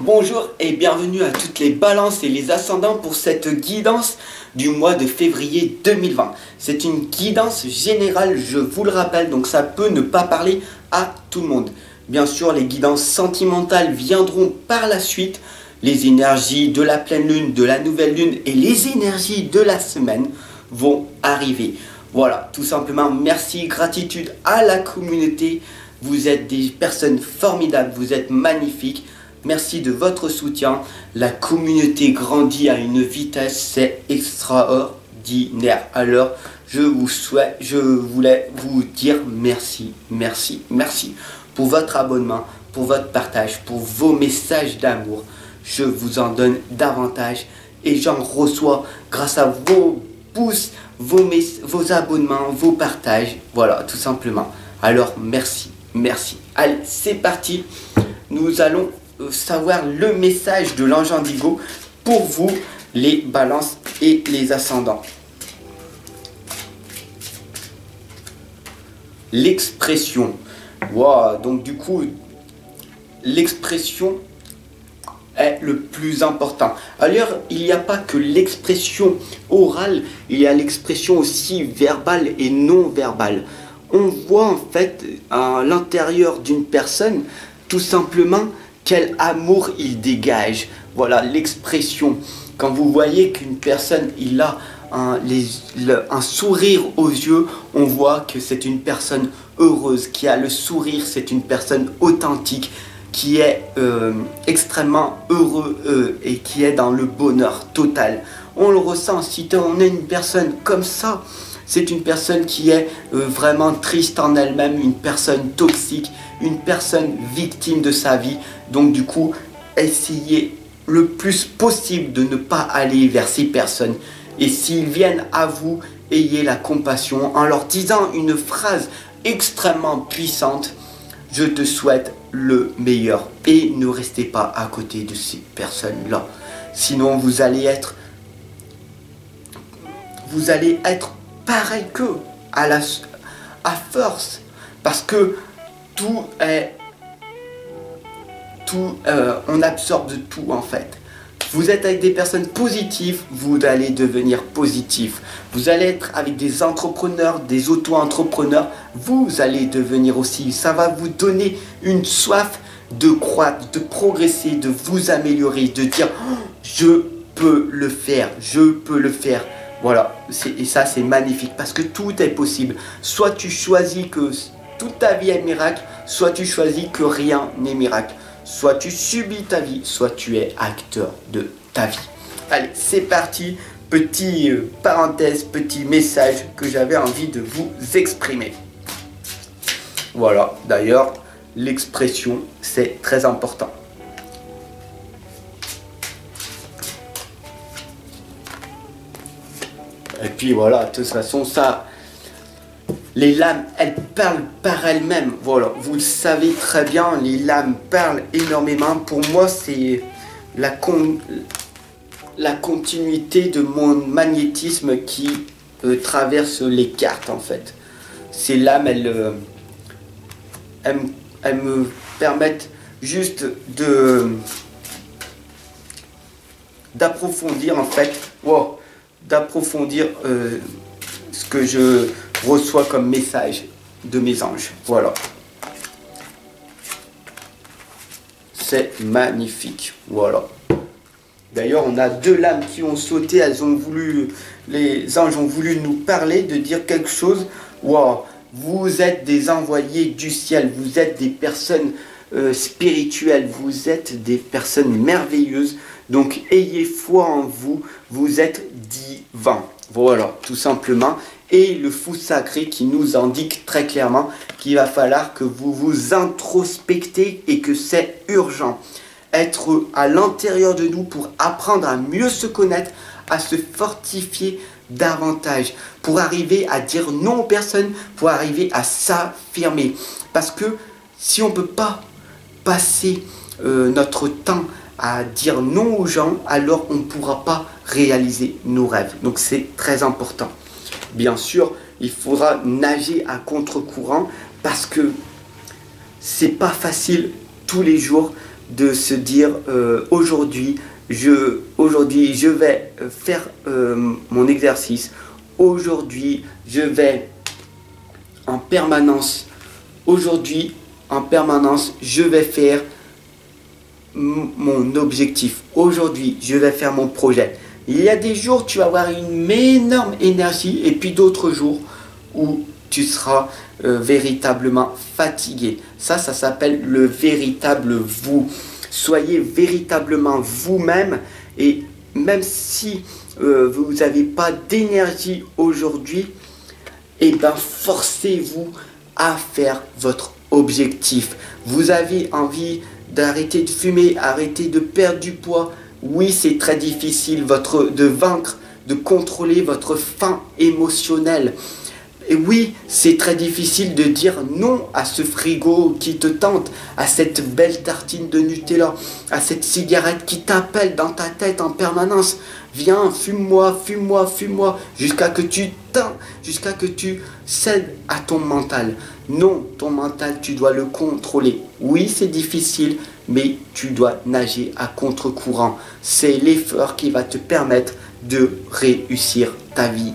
Bonjour et bienvenue à toutes les balances et les ascendants pour cette guidance du mois de février 2020. C'est une guidance générale, je vous le rappelle, donc ça peut ne pas parler à tout le monde. Bien sûr, les guidances sentimentales viendront par la suite. Les énergies de la pleine lune, de la nouvelle lune et les énergies de la semaine vont arriver. Voilà, tout simplement, merci, gratitude à la communauté. Vous êtes des personnes formidables, vous êtes magnifiques. Merci de votre soutien. La communauté grandit à une vitesse, c'est extraordinaire. Alors, je voulais vous dire merci, merci, merci pour votre abonnement, pour votre partage, pour vos messages d'amour. Je vous en donne davantage et j'en reçois grâce à vos pouces, vos abonnements, vos partages. Voilà, tout simplement. Alors, merci, merci. Allez, c'est parti. Nous allons savoir le message de l'ange indigo pour vous, les balances et les ascendants. L'expression. Wow, donc du coup, l'expression est le plus important. Alors, il n'y a pas que l'expression orale, il y a l'expression aussi verbale et non verbale. On voit en fait à l'intérieur d'une personne tout simplement quel amour il dégage. Voilà l'expression. Quand vous voyez qu'une personne, il a un sourire aux yeux, on voit que c'est une personne heureuse, qui a le sourire, c'est une personne authentique, qui est extrêmement heureux et qui est dans le bonheur total. On le ressent, si on est une personne comme ça, c'est une personne qui est vraiment triste en elle-même, une personne toxique, une personne victime de sa vie. Donc du coup, essayez le plus possible de ne pas aller vers ces personnes. Et s'ils viennent à vous, ayez la compassion en leur disant une phrase extrêmement puissante. Je te souhaite le meilleur et ne restez pas à côté de ces personnes-là. Sinon, vous allez être pareil qu'eux, à force, parce que on absorbe tout en fait. Vous êtes avec des personnes positives, vous allez devenir positif. Vous allez être avec des entrepreneurs, des auto-entrepreneurs, vous allez devenir aussi. Ça va vous donner une soif de croître, de progresser, de vous améliorer, de dire oh, je peux le faire, je peux le faire. Voilà, et ça c'est magnifique parce que tout est possible. Soit tu choisis que toute ta vie est miracle, soit tu choisis que rien n'est miracle. Soit tu subis ta vie, soit tu es acteur de ta vie. Allez, c'est parti. Petit parenthèse, petit message que j'avais envie de vous exprimer. Voilà, d'ailleurs, l'expression, c'est très important. Et puis voilà, de toute façon, ça, les lames, elles parlent par elles-mêmes. Voilà, vous le savez très bien, les lames parlent énormément. Pour moi, c'est la continuité de mon magnétisme qui traverse les cartes, en fait. Ces lames, elles me permettent juste d'approfondir, en fait. Wow, d'approfondir ce que je reçois comme message de mes anges. Voilà. C'est magnifique. Voilà. D'ailleurs, on a deux lames qui ont sauté. Les anges ont voulu nous parler, de dire quelque chose. Wow. Vous êtes des envoyés du ciel. Vous êtes des personnes spirituelles. Vous êtes des personnes merveilleuses. Donc, ayez foi en vous. Vous êtes divins. Voilà, tout simplement. Et le fou sacré qui nous indique très clairement qu'il va falloir que vous vous introspectez et que c'est urgent. Être à l'intérieur de nous pour apprendre à mieux se connaître, à se fortifier davantage, pour arriver à dire non aux personnes, pour arriver à s'affirmer. Parce que si on ne peut pas passer notre temps à dire non aux gens, alors on ne pourra pas réaliser nos rêves. Donc c'est très important. Bien sûr, il faudra nager à contre-courant parce que c'est pas facile tous les jours de se dire aujourd'hui je vais faire mon exercice. Aujourd'hui, je vais en permanence. Aujourd'hui, en permanence, je vais faire mon objectif. Aujourd'hui, je vais faire mon projet. Il y a des jours, tu vas avoir une énorme énergie et puis d'autres jours où tu seras véritablement fatigué. Ça s'appelle le véritable vous. Soyez véritablement vous-même et même si vous n'avez pas d'énergie aujourd'hui, et ben forcez-vous à faire votre objectif. Vous avez envie d'arrêter de fumer, arrêter de perdre du poids. Oui, c'est très difficile de vaincre, de contrôler votre faim émotionnelle. Et oui, c'est très difficile de dire non à ce frigo qui te tente, à cette belle tartine de Nutella, à cette cigarette qui t'appelle dans ta tête en permanence. Viens, fume-moi, fume-moi, fume-moi, jusqu'à que tu cèdes à ton mental. Non, ton mental, tu dois le contrôler. Oui, c'est difficile, mais tu dois nager à contre-courant. C'est l'effort qui va te permettre de réussir ta vie.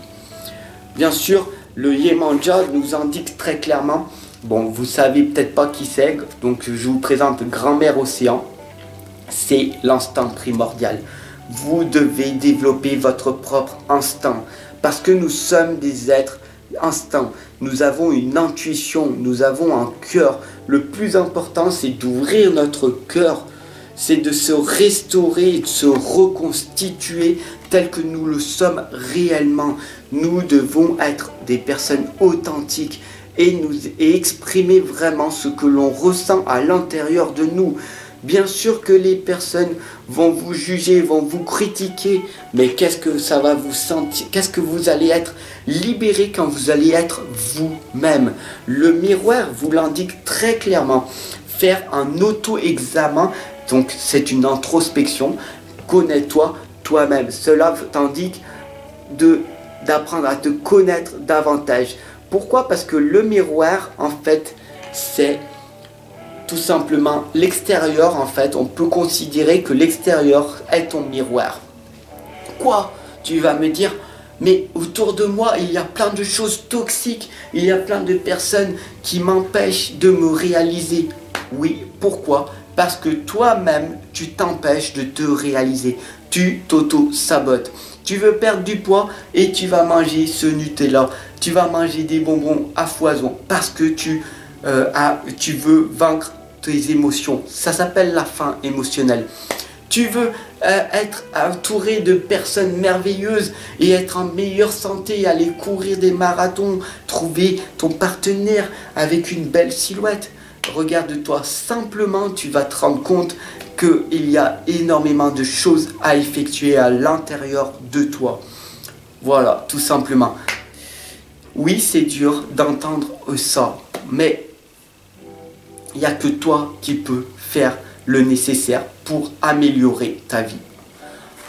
Bien sûr, le Yemanja nous indique très clairement, bon, vous savez peut-être pas qui c'est, donc je vous présente Grand-mère Océan, c'est l'instinct primordial. Vous devez développer votre propre instinct, parce que nous sommes des êtres instincts. Nous avons une intuition, nous avons un cœur. Le plus important, c'est d'ouvrir notre cœur, c'est de se restaurer, de se reconstituer tel que nous le sommes réellement. Nous devons être des personnes authentiques et exprimer vraiment ce que l'on ressent à l'intérieur de nous. Bien sûr que les personnes vont vous juger, vont vous critiquer, mais qu'est-ce que ça va vous sentir? Qu'est-ce que vous allez être libéré quand vous allez être vous-même? Le miroir vous l'indique très clairement. Faire un auto-examen, donc c'est une introspection. Connais-toi toi-même. Cela t'indique d'apprendre à te connaître davantage. Pourquoi? Parce que le miroir, en fait, c'est tout simplement l'extérieur. En fait, on peut considérer que l'extérieur est ton miroir. Quoi? Tu vas me dire, mais autour de moi, il y a plein de choses toxiques. Il y a plein de personnes qui m'empêchent de me réaliser. Oui, pourquoi? Parce que toi-même, tu t'empêches de te réaliser. Tu t'auto-sabotes. Tu veux perdre du poids et tu vas manger ce Nutella. Tu vas manger des bonbons à foison parce que tu veux vaincre tes émotions. Ça s'appelle la faim émotionnelle. Tu veux être entouré de personnes merveilleuses et être en meilleure santé, aller courir des marathons, trouver ton partenaire avec une belle silhouette. Regarde-toi simplement, tu vas te rendre compte qu'il y a énormément de choses à effectuer à l'intérieur de toi. Voilà, tout simplement. Oui, c'est dur d'entendre ça, mais il n'y a que toi qui peux faire le nécessaire pour améliorer ta vie.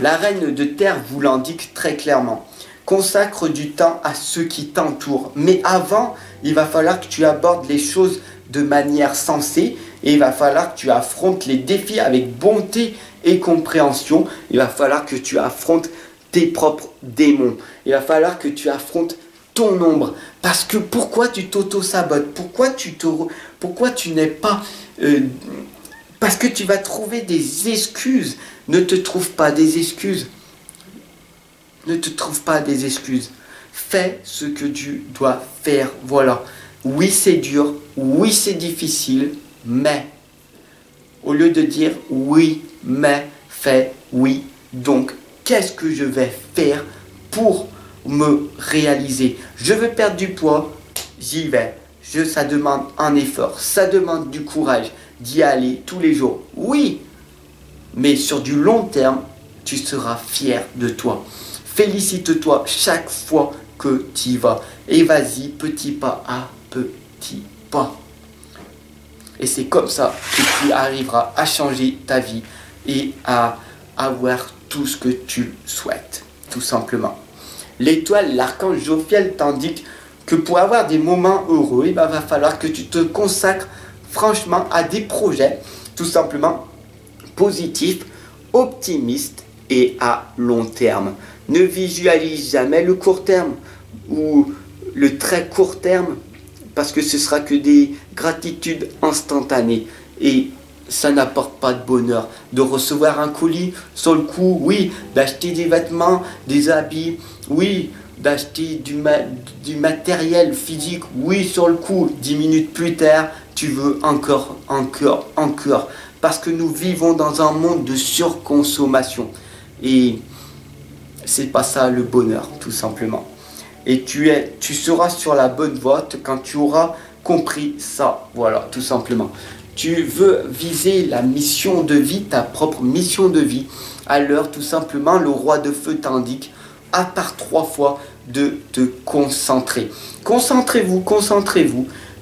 La reine de terre vous l'indique très clairement. Consacre du temps à ceux qui t'entourent. Mais avant, il va falloir que tu abordes les choses de manière sensée et il va falloir que tu affrontes les défis avec bonté et compréhension. Il va falloir que tu affrontes tes propres démons. Il va falloir que tu affrontes ton ombre. Parce que pourquoi tu t'auto-sabotes? Pourquoi tu n'es pas... parce que tu vas trouver des excuses. Ne te trouve pas des excuses. Ne te trouve pas des excuses. Fais ce que tu dois faire. Voilà. Oui, c'est dur. Oui, c'est difficile. Mais, au lieu de dire oui, mais, fais oui. Donc, qu'est-ce que je vais faire pour me réaliser? Je veux perdre du poids. J'y vais. Ça demande un effort. Ça demande du courage d'y aller tous les jours. Oui, mais sur du long terme, tu seras fier de toi. Félicite-toi chaque fois que tu y vas. Et vas-y, petit pas à petit pas. Et c'est comme ça que tu arriveras à changer ta vie et à avoir tout ce que tu souhaites, tout simplement. L'étoile, l'archange Jophiel t'indique que pour avoir des moments heureux, il va falloir que tu te consacres franchement à des projets, tout simplement, positif, optimiste et à long terme. Ne visualise jamais le court terme ou le très court terme parce que ce sera que des gratitudes instantanées et ça n'apporte pas de bonheur. De recevoir un colis sur le coup, oui, d'acheter des vêtements, des habits, oui, d'acheter du matériel physique, oui, sur le coup, 10 minutes plus tard, tu veux encore. Parce que nous vivons dans un monde de surconsommation. Et c'est pas ça le bonheur, tout simplement. Et tu seras sur la bonne voie quand tu auras compris ça. Voilà, tout simplement. Tu veux viser la mission de vie, ta propre mission de vie. Alors, tout simplement, le roi de feu t'indique, à part 3 fois, de te concentrer. Concentrez-vous.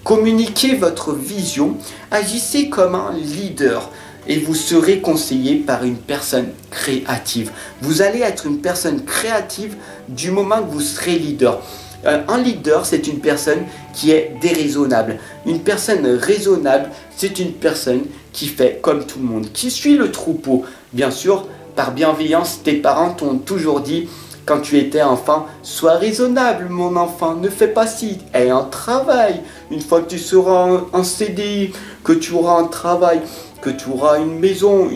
Communiquez votre vision. Agissez comme un leader. Et vous serez conseillé par une personne créative. Vous allez être une personne créative du moment que vous serez leader. Un leader, c'est une personne qui est déraisonnable. Une personne raisonnable, c'est une personne qui fait comme tout le monde, qui suit le troupeau. Bien sûr, par bienveillance, tes parents t'ont toujours dit, quand tu étais enfant, sois raisonnable mon enfant, ne fais pas ci, aie un travail. Une fois que tu seras en CDI, que tu auras un travail, que tu auras une maison,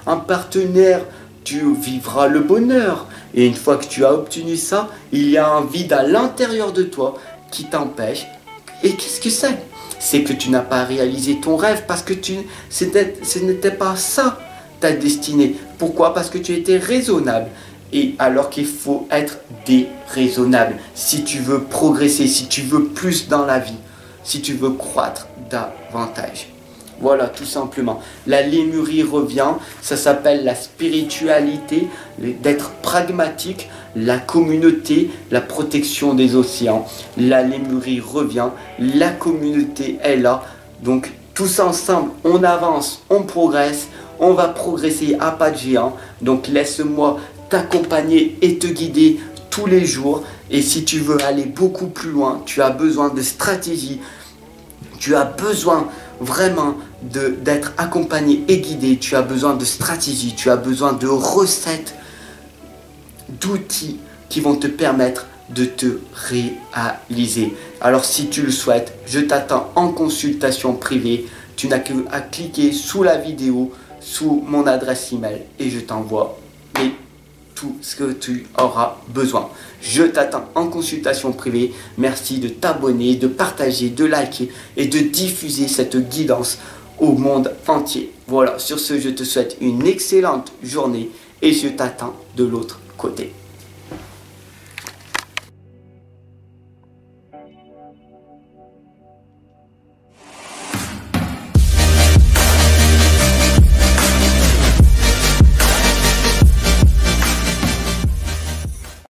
un partenaire, tu vivras le bonheur. Et une fois que tu as obtenu ça, il y a un vide à l'intérieur de toi qui t'empêche. Et qu'est-ce que c'est? C'est que tu n'as pas réalisé ton rêve parce que ce n'était pas ça ta destinée. Pourquoi? Parce que tu étais raisonnable. Et alors qu'il faut être déraisonnable. Si tu veux progresser, si tu veux plus dans la vie, si tu veux croître davantage. Voilà, tout simplement. La lémurie revient, ça s'appelle la spiritualité, d'être pragmatique, la communauté, la protection des océans. La lémurie revient, la communauté est là. Donc, tous ensemble, on avance, on progresse, on va progresser à pas de géant. Donc, laisse-moi t'accompagner et te guider tous les jours. Et si tu veux aller beaucoup plus loin, tu as besoin de stratégie, tu as besoin vraiment d'être accompagné et guidé, tu as besoin de stratégie, tu as besoin de recettes, d'outils qui vont te permettre de te réaliser. Alors si tu le souhaites, je t'attends en consultation privée. Tu n'as qu'à cliquer sous la vidéo, sous mon adresse email et je t'envoie tout ce que tu auras besoin. Je t'attends en consultation privée. Merci de t'abonner, de partager, de liker et de diffuser cette guidance au monde entier. Voilà, sur ce, je te souhaite une excellente journée et je t'attends de l'autre côté.